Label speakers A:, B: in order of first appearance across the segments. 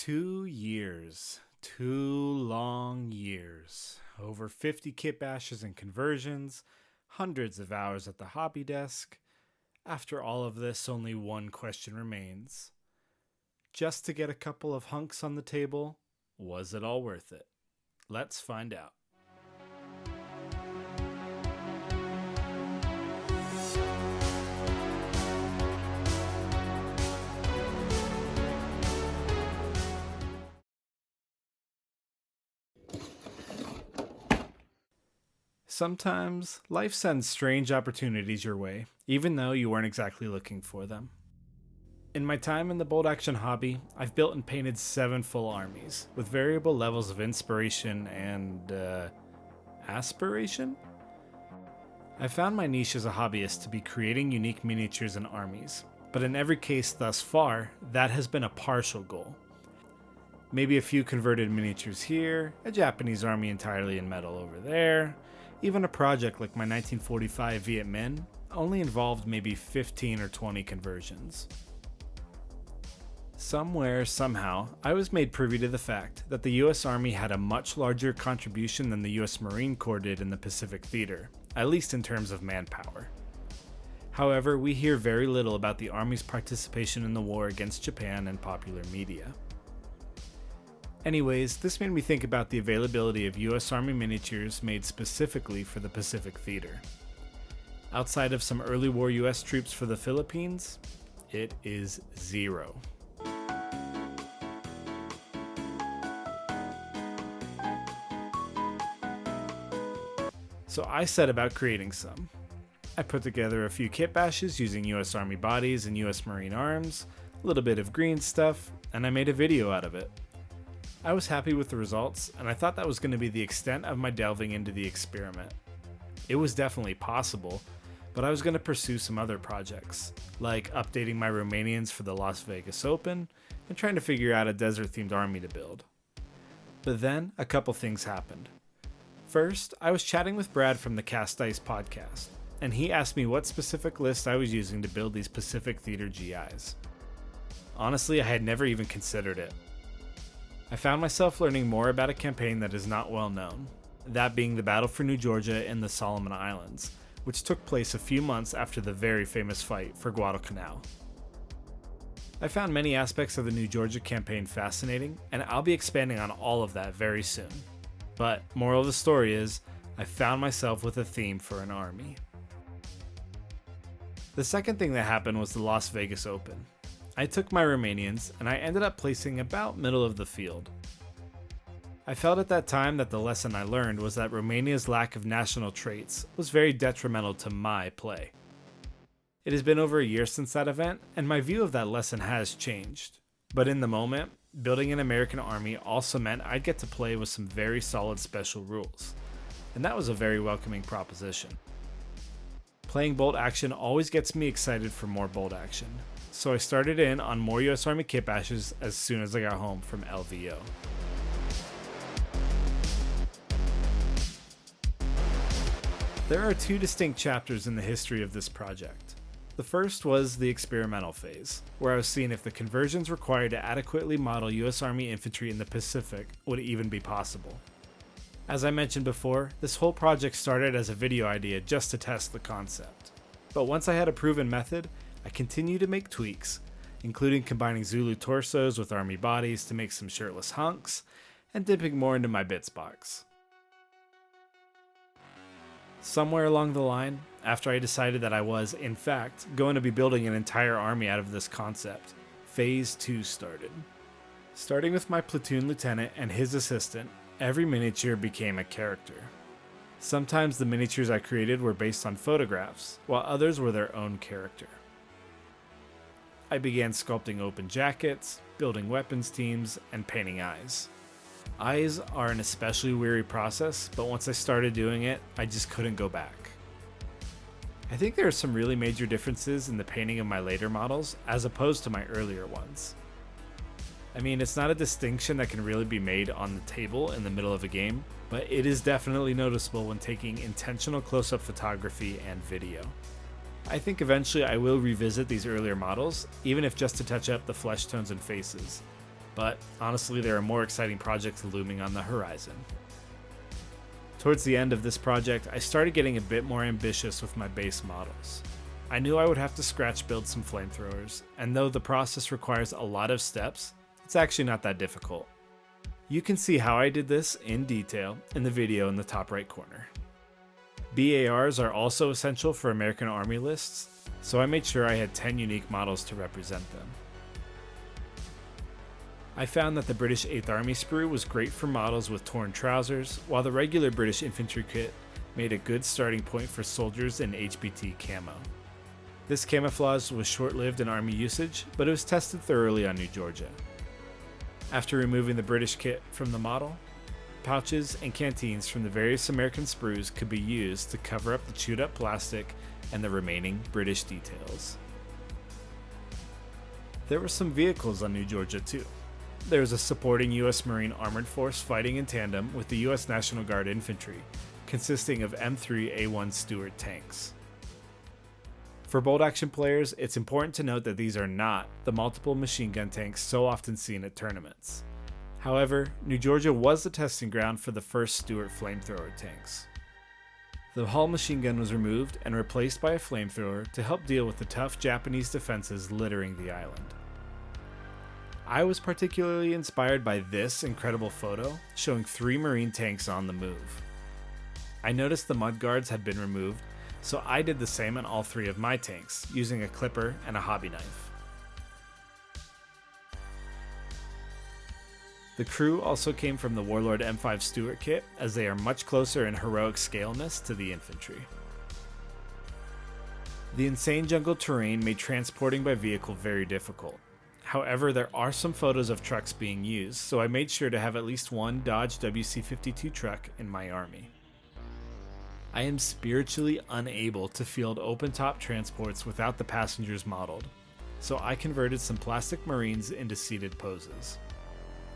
A: 2 years. 2 long years. Over 50 kitbashes and conversions, hundreds of hours at the hobby desk. After all of this, only one question remains. Just to get a couple of hunks on the table, was it all worth it? Let's find out. Sometimes, life sends strange opportunities your way, even though you weren't exactly looking for them. In my time in the bolt action hobby, I've built and painted 7 full armies, with variable levels of inspiration and, aspiration? I found my niche as a hobbyist to be creating unique miniatures and armies, but in every case thus far, that has been a partial goal. Maybe a few converted miniatures here, a Japanese army entirely in metal over there. Even a project like my 1945 Viet Minh only involved maybe 15 or 20 conversions. Somewhere, somehow, I was made privy to the fact that the US Army had a much larger contribution than the US Marine Corps did in the Pacific Theater, at least in terms of manpower. However, we hear very little about the Army's participation in the war against Japan in popular media. Anyways, this made me think about the availability of US Army miniatures made specifically for the Pacific Theater. Outside of some early war US troops for the Philippines, it is zero. So I set about creating some. I put together a few kitbashes using US Army bodies and US Marine arms, a little bit of green stuff, and I made a video out of it. I was happy with the results, and I thought that was going to be the extent of my delving into the experiment. It was definitely possible, but I was going to pursue some other projects, like updating my Romanians for the Las Vegas Open, and trying to figure out a desert-themed army to build. But then, a couple things happened. First, I was chatting with Brad from the Cast Ice podcast, and he asked me what specific list I was using to build these Pacific Theater GIs. Honestly, I had never even considered it. I found myself learning more about a campaign that is not well known, that being the Battle for New Georgia in the Solomon Islands, which took place a few months after the very famous fight for Guadalcanal. I found many aspects of the New Georgia campaign fascinating, and I'll be expanding on all of that very soon. But, moral of the story is, I found myself with a theme for an army. The second thing that happened was the Las Vegas Open. I took my Romanians, and I ended up placing about middle of the field. I felt at that time that the lesson I learned was that Romania's lack of national traits was very detrimental to my play. It has been over a year since that event, and my view of that lesson has changed. But in the moment, building an American army also meant I'd get to play with some very solid special rules, and that was a very welcoming proposition. Playing bolt action always gets me excited for more bolt action, so I started in on more US Army kitbashes as soon as I got home from LVO. There are 2 distinct chapters in the history of this project. The first was the experimental phase, where I was seeing if the conversions required to adequately model US Army infantry in the Pacific would even be possible. As I mentioned before, this whole project started as a video idea just to test the concept. But once I had a proven method, I continued to make tweaks, including combining Zulu torsos with army bodies to make some shirtless hunks, and dipping more into my bits box. Somewhere along the line, after I decided that I was, in fact, going to be building an entire army out of this concept, Phase 2 started. Starting with my platoon lieutenant and his assistant, every miniature became a character. Sometimes the miniatures I created were based on photographs, while others were their own character. I began sculpting open jackets, building weapons teams, and painting eyes. Eyes are an especially weary process, but once I started doing it, I just couldn't go back. I think there are some really major differences in the painting of my later models as opposed to my earlier ones. I mean, it's not a distinction that can really be made on the table in the middle of a game, but it is definitely noticeable when taking intentional close-up photography and video. I think eventually I will revisit these earlier models, even if just to touch up the flesh tones and faces. but honestly there are more exciting projects looming on the horizon. Towards the end of this project, I started getting a bit more ambitious with my base models. I knew I would have to scratch build some flamethrowers, and though the process requires a lot of steps, it's actually not that difficult. You can see how I did this in detail in the video in the top right corner. BARs are also essential for American Army lists, so I made sure I had 10 unique models to represent them. I found that the British 8th Army sprue was great for models with torn trousers, while the regular British infantry kit made a good starting point for soldiers in HBT camo. This camouflage was short-lived in Army usage, but it was tested thoroughly on New Georgia. After removing the British kit from the model, pouches and canteens from the various American sprues could be used to cover up the chewed-up plastic and the remaining British details. There were some vehicles on New Georgia too. There was a supporting U.S. Marine Armored Force fighting in tandem with the U.S. National Guard Infantry, consisting of M3A1 Stuart tanks. For bolt-action players, it's important to note that these are not the multiple machine gun tanks so often seen at tournaments. However, New Georgia was the testing ground for the first Stuart flamethrower tanks. The hull machine gun was removed and replaced by a flamethrower to help deal with the tough Japanese defenses littering the island. I was particularly inspired by this incredible photo showing 3 Marine tanks on the move. I noticed the mudguards had been removed, so I did the same on all 3 of my tanks, using a clipper and a hobby knife. The crew also came from the Warlord M5 Stuart kit, as they are much closer in heroic scaleness to the infantry. The insane jungle terrain made transporting by vehicle very difficult. However, there are some photos of trucks being used, so I made sure to have at least one Dodge WC-52 truck in my army. I am spiritually unable to field open-top transports without the passengers modeled, so I converted some plastic Marines into seated poses.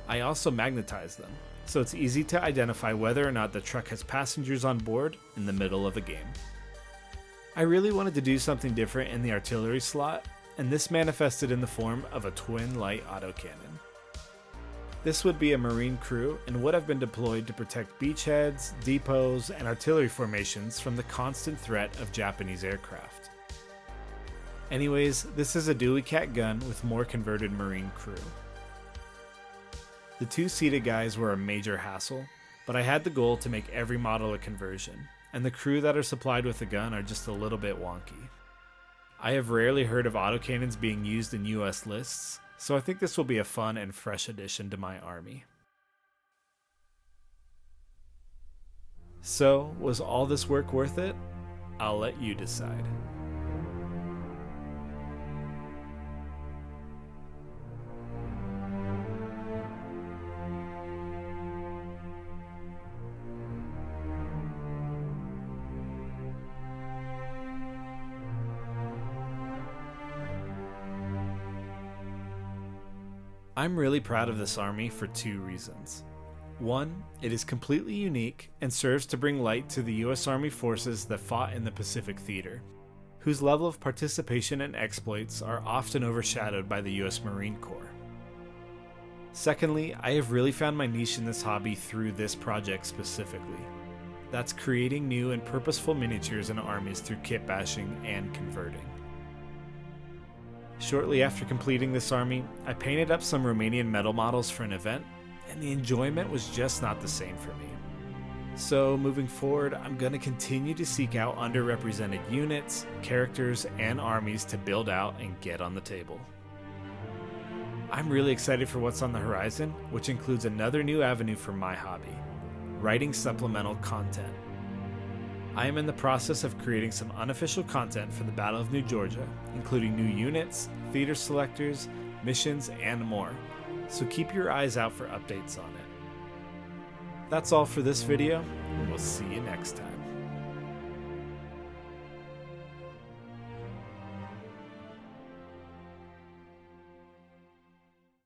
A: I also magnetized them, so it's easy to identify whether or not the truck has passengers on board in the middle of a game. I really wanted to do something different in the artillery slot, and this manifested in the form of a twin light autocannon. This would be a Marine crew and would have been deployed to protect beachheads, depots, and artillery formations from the constant threat of Japanese aircraft. Anyways, this is a dually cat gun with more converted Marine crew. The 2 seated guys were a major hassle, but I had the goal to make every model a conversion, and the crew that are supplied with the gun are just a little bit wonky. I have rarely heard of autocannons being used in US lists, so I think this will be a fun and fresh addition to my army. So, was all this work worth it? I'll let you decide. I'm really proud of this army for 2 reasons. 1, it is completely unique and serves to bring light to the US Army forces that fought in the Pacific Theater, whose level of participation and exploits are often overshadowed by the US Marine Corps. Secondly, I have really found my niche in this hobby through this project specifically. That's creating new and purposeful miniatures and armies through kit bashing and converting. Shortly after completing this army, I painted up some Romanian metal models for an event, and the enjoyment was just not the same for me. So moving forward, I'm going to continue to seek out underrepresented units, characters, and armies to build out and get on the table. I'm really excited for what's on the horizon, which includes another new avenue for my hobby: writing supplemental content. I am in the process of creating some unofficial content for the Battle of New Georgia, including new units, theater selectors, missions, and more, so keep your eyes out for updates on it. That's all for this video, and we'll see you next time.